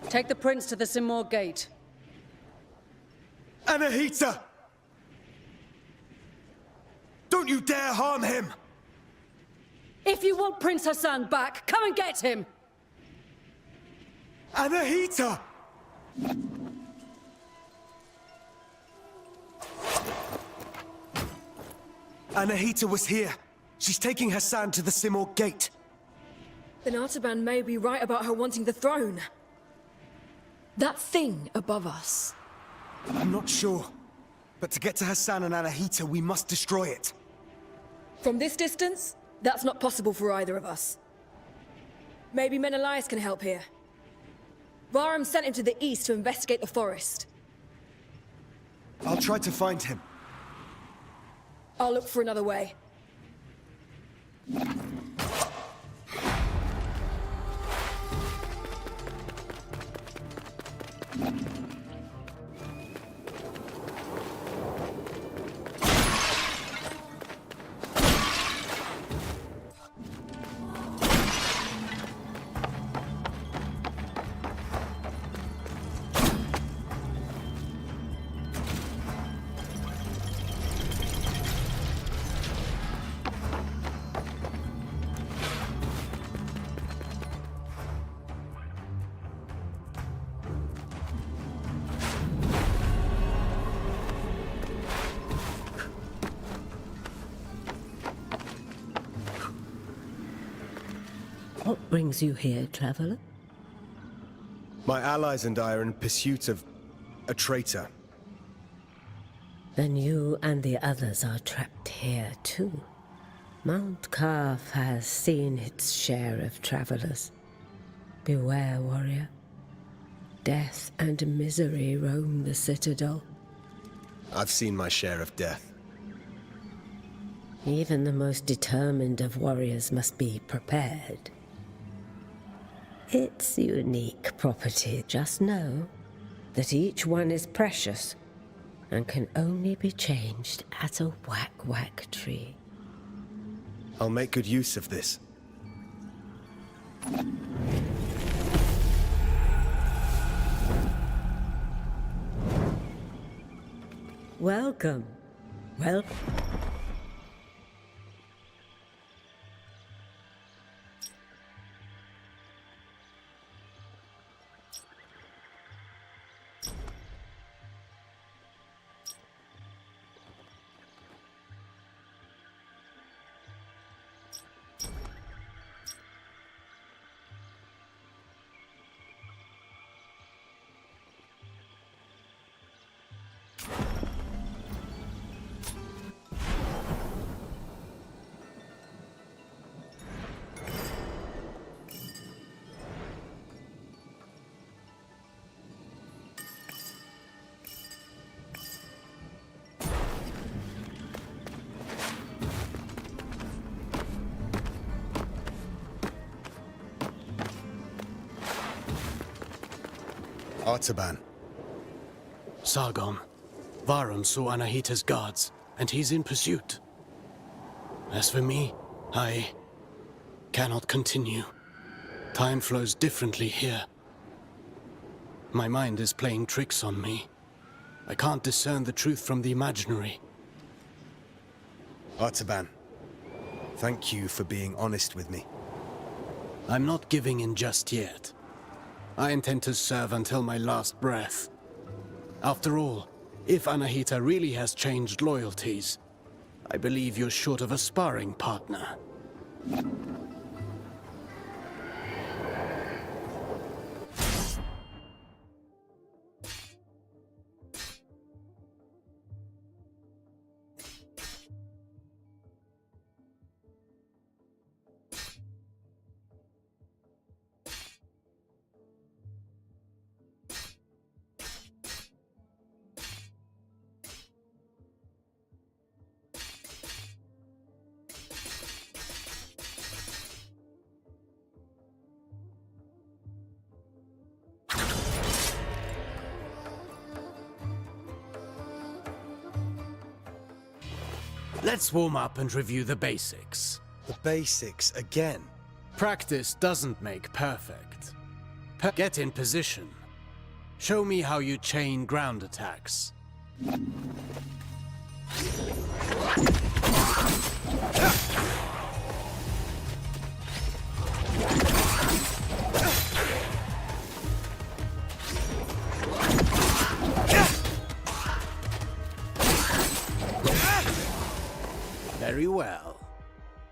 Take the prince to the Simor gate. Anahita! Don't you dare harm him! If you want Prince Hassan back, come and get him! Anahita! Anahita was here. She's taking Hassan to the Simor gate. Then Artaban may be right about her wanting the throne. That thing above us. I'm not sure. But to get to Hassan and Anahita, we must destroy it. From this distance, that's not possible for either of us. Maybe Menelaus can help here. Varam sent him to the east to investigate the forest. I'll try to find him. I'll look for another way. What brings you here, traveler? My allies and I are in pursuit of a traitor. Then you and the others are trapped here too. Mount Qaf has seen its share of travelers. Beware, warrior. Death and misery roam the citadel. I've seen my share of death. Even the most determined of warriors must be prepared. It's unique property. Just know that each one is precious and can only be changed at a whack-whack tree. I'll make good use of this. Welcome. Artaban. Sargon. Varam saw Anahita's guards, and he's in pursuit. As for me, I cannot continue. Time flows differently here. My mind is playing tricks on me. I can't discern the truth from the imaginary. Artaban, thank you for being honest with me. I'm not giving in just yet. I intend to serve until my last breath. After all, if Anahita really has changed loyalties, I believe you're short of a sparring partner. Let's warm up and review the basics. The basics again. Practice doesn't make perfect. Get in position. Show me how you chain ground attacks. Very well.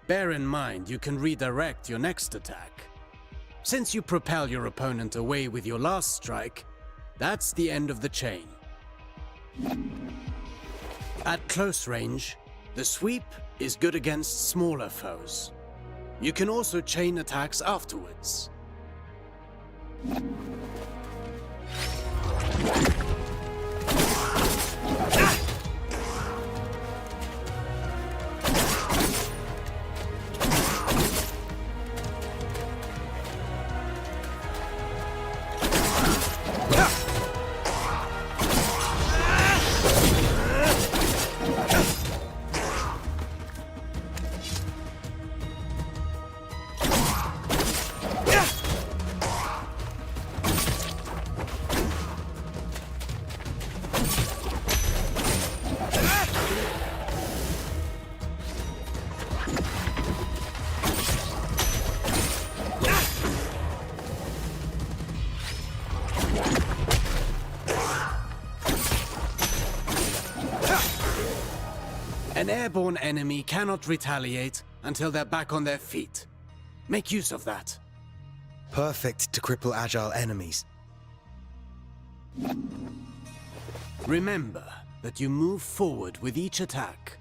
Bear in mind you can redirect your next attack. Since you propel your opponent away with your last strike, that's the end of the chain. At close range, the sweep is good against smaller foes. You can also chain attacks afterwards. An airborne enemy cannot retaliate until they're back on their feet. Make use of that. Perfect to cripple agile enemies. Remember that you move forward with each attack.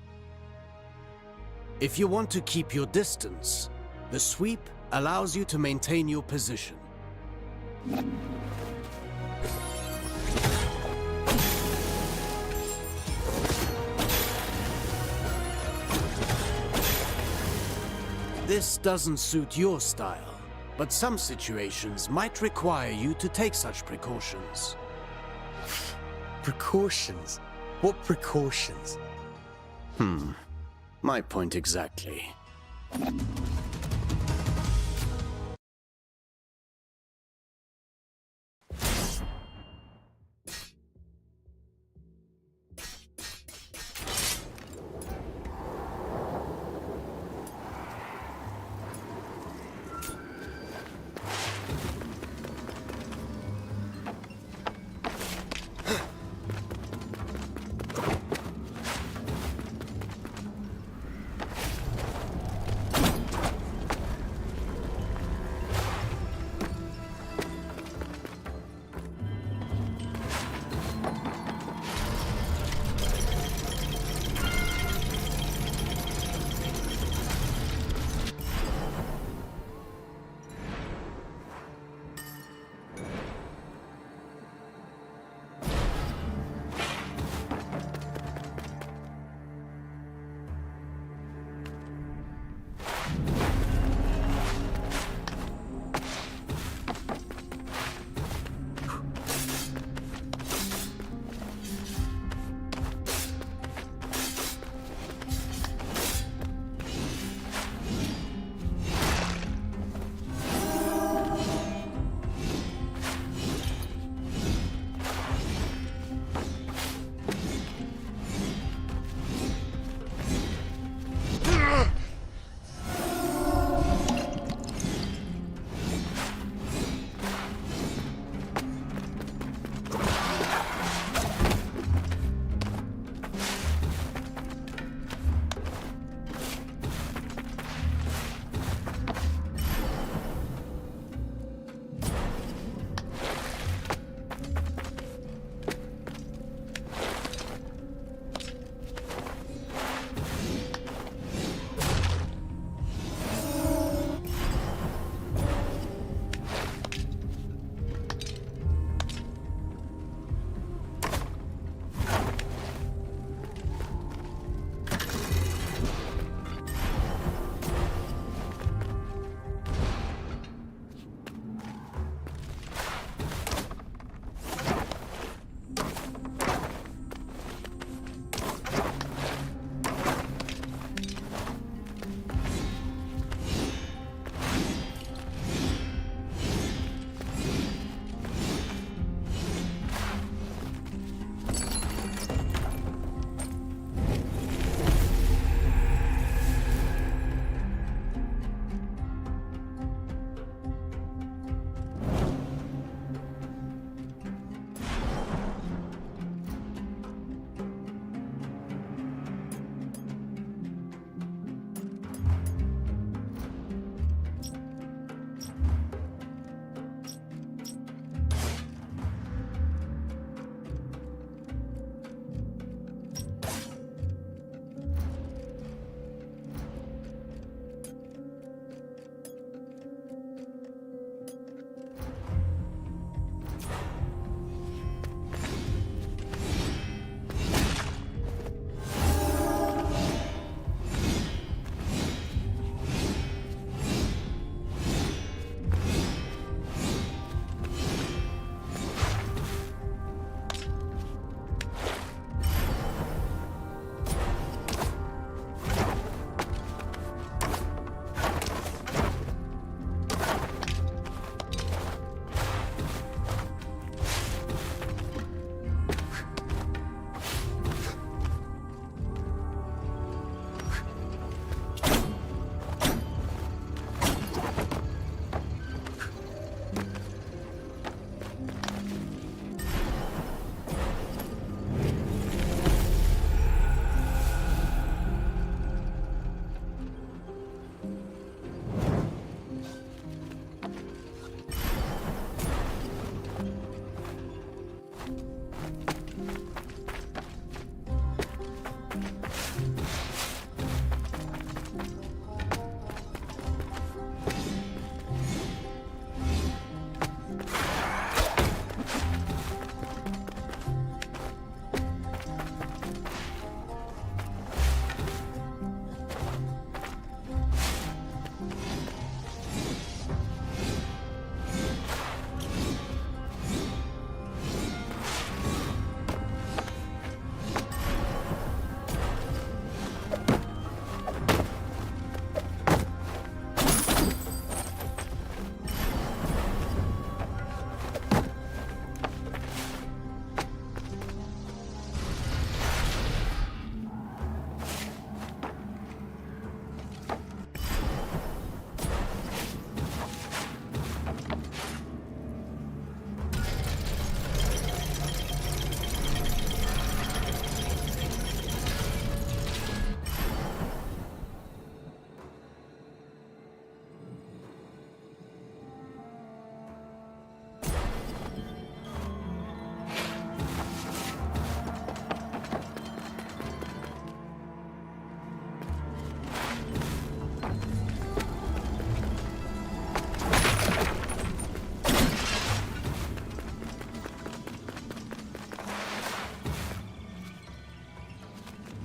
If you want to keep your distance, the sweep allows you to maintain your position. This doesn't suit your style, but some situations might require you to take such precautions. Precautions? What precautions? My point exactly.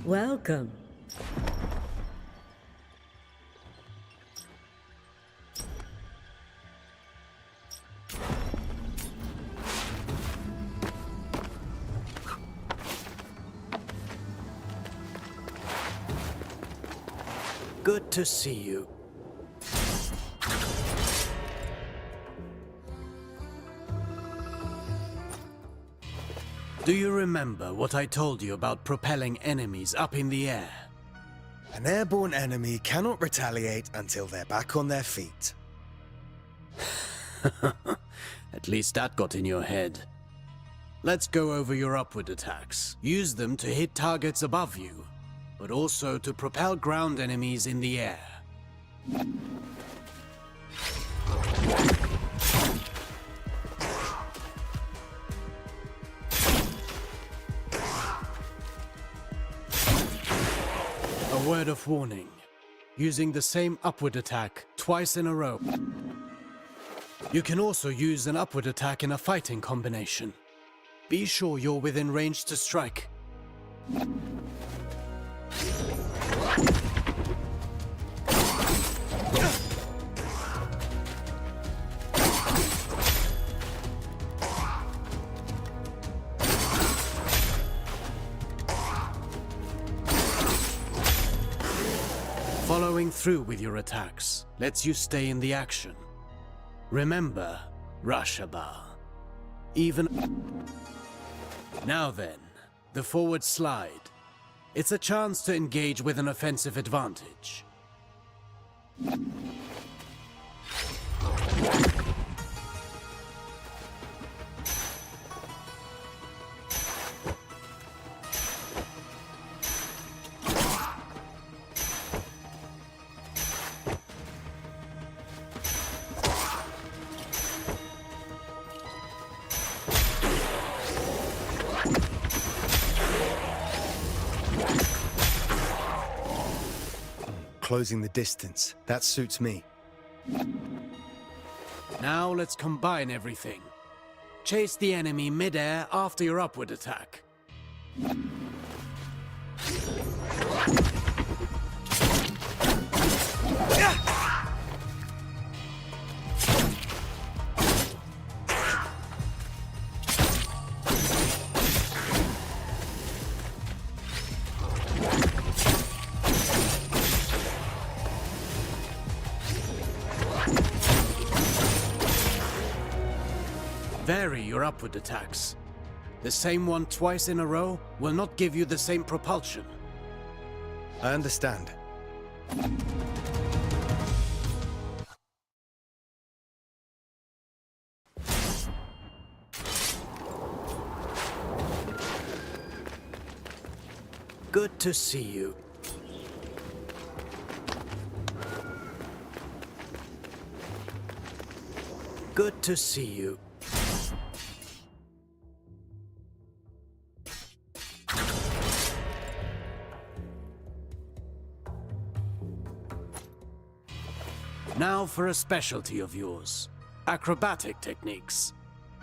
Welcome. Good to see you. Do you remember what I told you about propelling enemies up in the air? An airborne enemy cannot retaliate until they're back on their feet. At least that got in your head. Let's go over your upward attacks. Use them to hit targets above you, but also to propel ground enemies in the air. A word of warning. Using the same upward attack twice in a row. You can also use an upward attack in a fighting combination. Be sure you're within range to strike. Following through with your attacks lets you stay in the action. Remember, Rashaba. Even... Now then, the forward slide. It's a chance to engage with an offensive advantage. Closing the distance. That suits me. Now let's combine everything. Chase the enemy mid-air after your upward attack. Vary your upward attacks. The same one twice in a row will not give you the same propulsion. I understand. Good to see you. Good to see you. Now for a specialty of yours. Acrobatic techniques.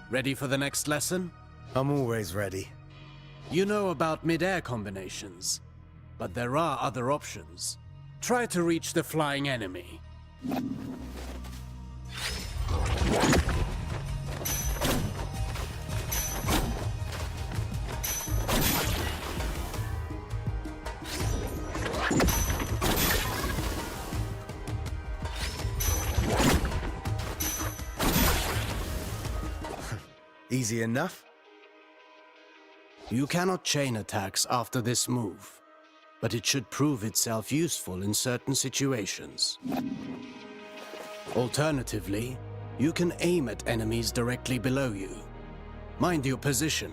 Ready for the next lesson? I'm always ready. You know about mid-air combinations, but there are other options. Try to reach the flying enemy. Easy enough? You cannot chain attacks after this move, but it should prove itself useful in certain situations. Alternatively, you can aim at enemies directly below you. Mind your position.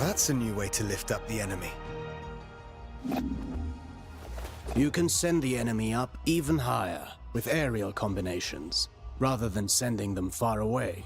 That's a new way to lift up the enemy. You can send the enemy up even higher with aerial combinations, rather than sending them far away.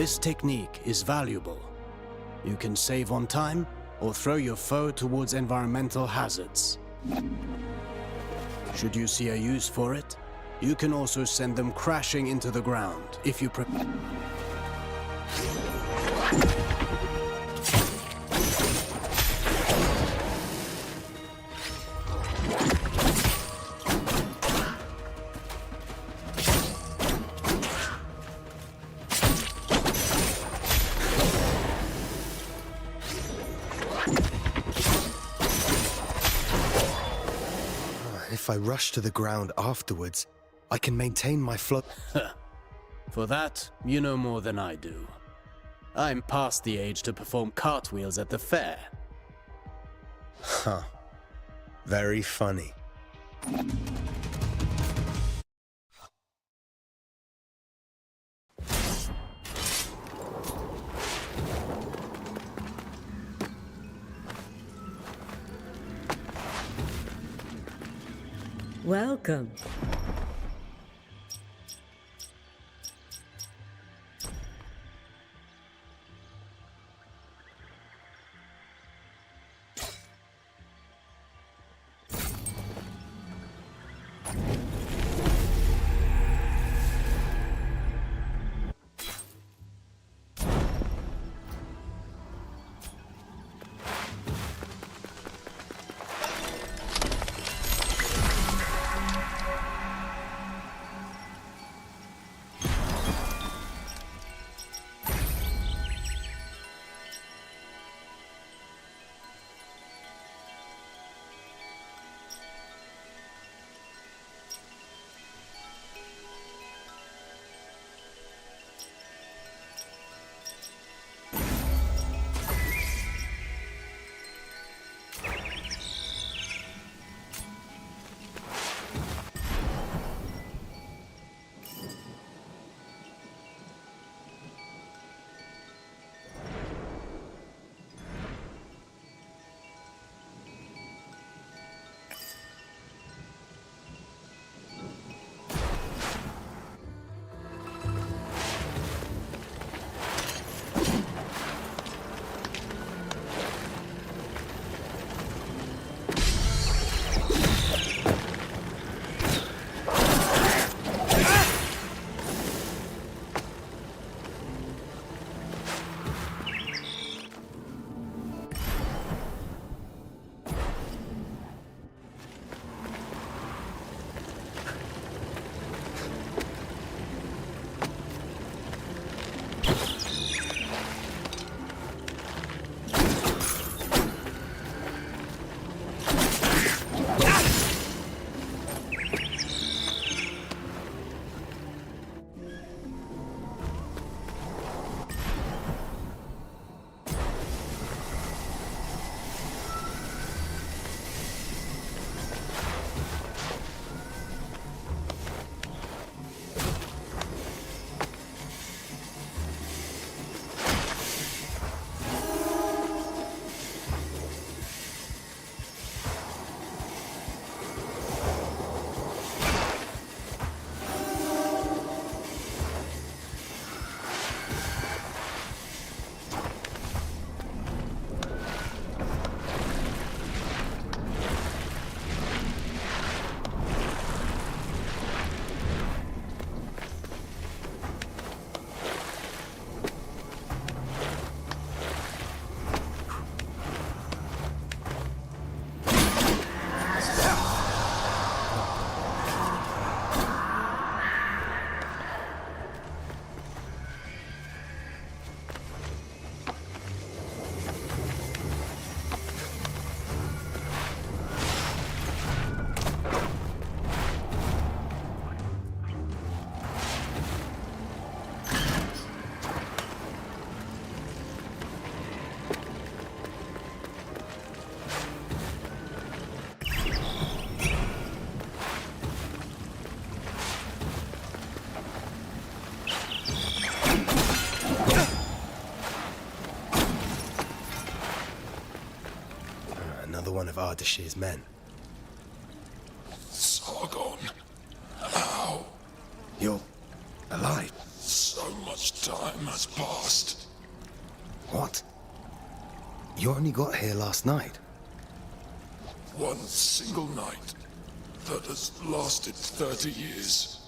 This technique is valuable. You can save on time, or throw your foe towards environmental hazards. Should you see a use for it, you can also send them crashing into the ground if you If I rush to the ground afterwards, I can maintain my flow. For that, you know more than I do. I'm past the age to perform cartwheels at the fair. Huh. Very funny. Welcome. of Ardashir's men. Sargon. How? You're alive. So much time has passed. What? You only got here last night. One single night that has lasted 30 years.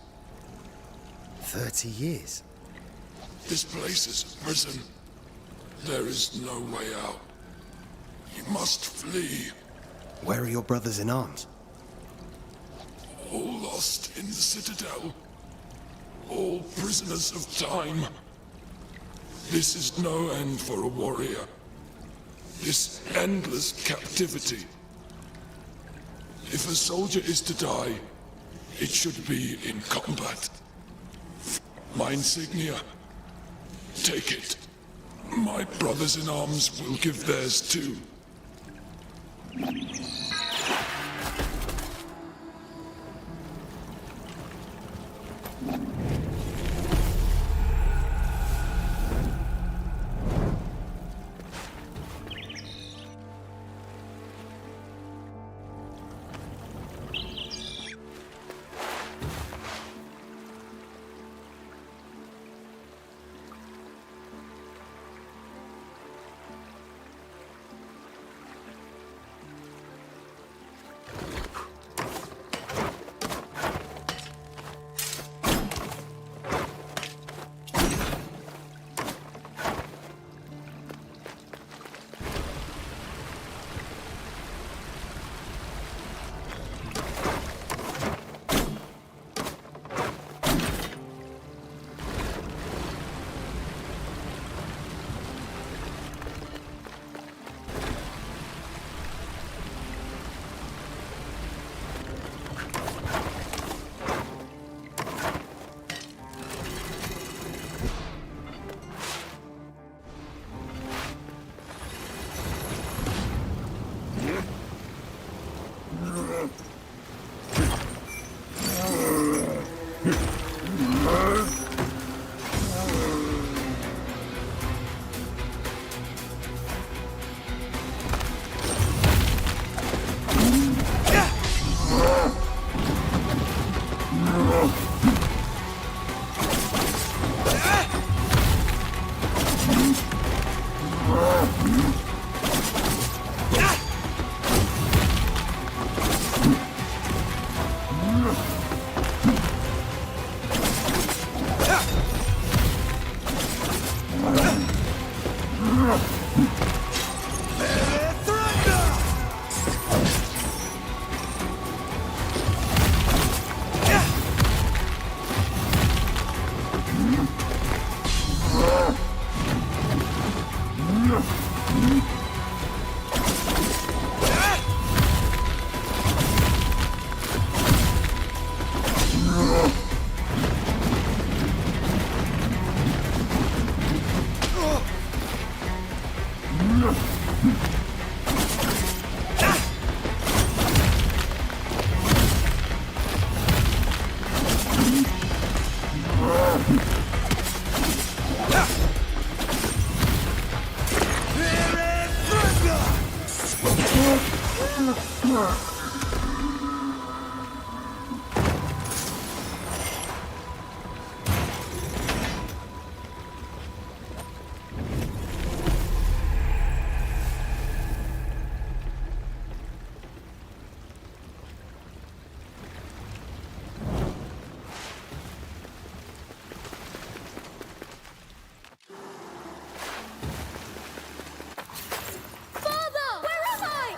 30 years? This place is a prison. There is no way out. You must flee. Where are your brothers in arms? All lost in the Citadel. All prisoners of time. This is no end for a warrior. This endless captivity. If a soldier is to die, it should be in combat. My insignia. Take it. My brothers in arms will give theirs too.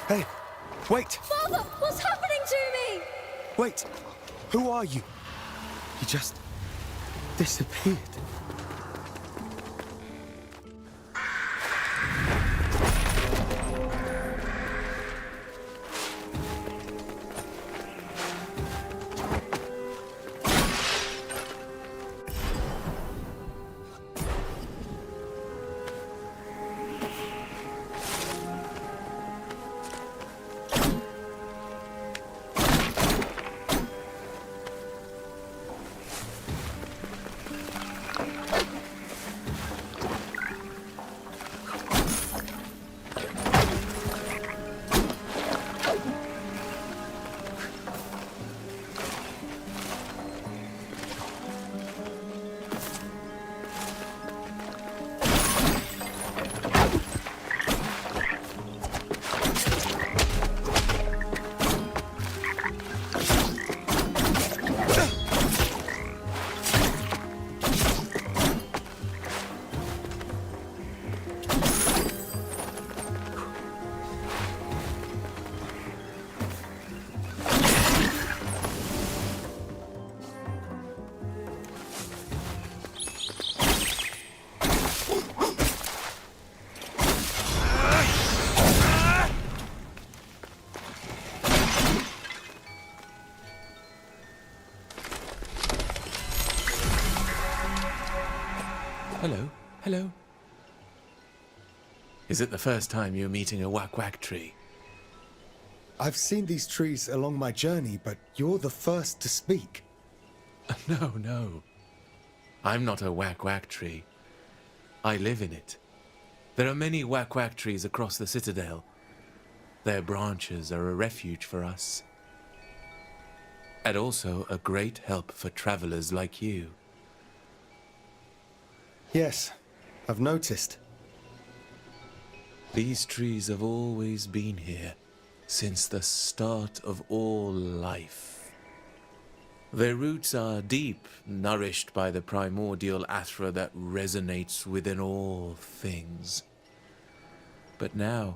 Hey, wait! Father, what's happening to me? Wait! Who are you? You just disappeared. Hello, hello. Is it the first time you're meeting a whack-whack tree? I've seen these trees along my journey, but you're the first to speak. No, no. I'm not a whack-whack tree. I live in it. There are many whack-whack trees across the citadel. Their branches are a refuge for us. And also a great help for travelers like you. Yes, I've noticed. These trees have always been here, since the start of all life. Their roots are deep, nourished by the primordial athra that resonates within all things. But now,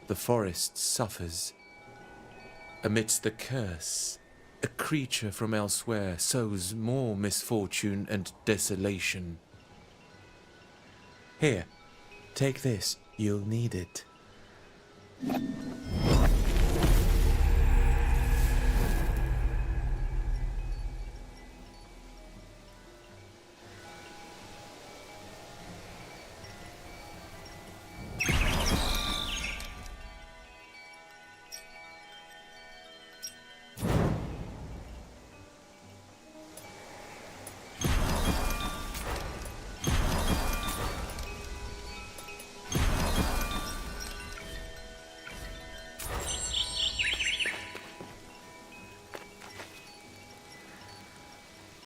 the forest suffers. Amidst the curse, a creature from elsewhere sows more misfortune and desolation. Here, take this. You'll need it.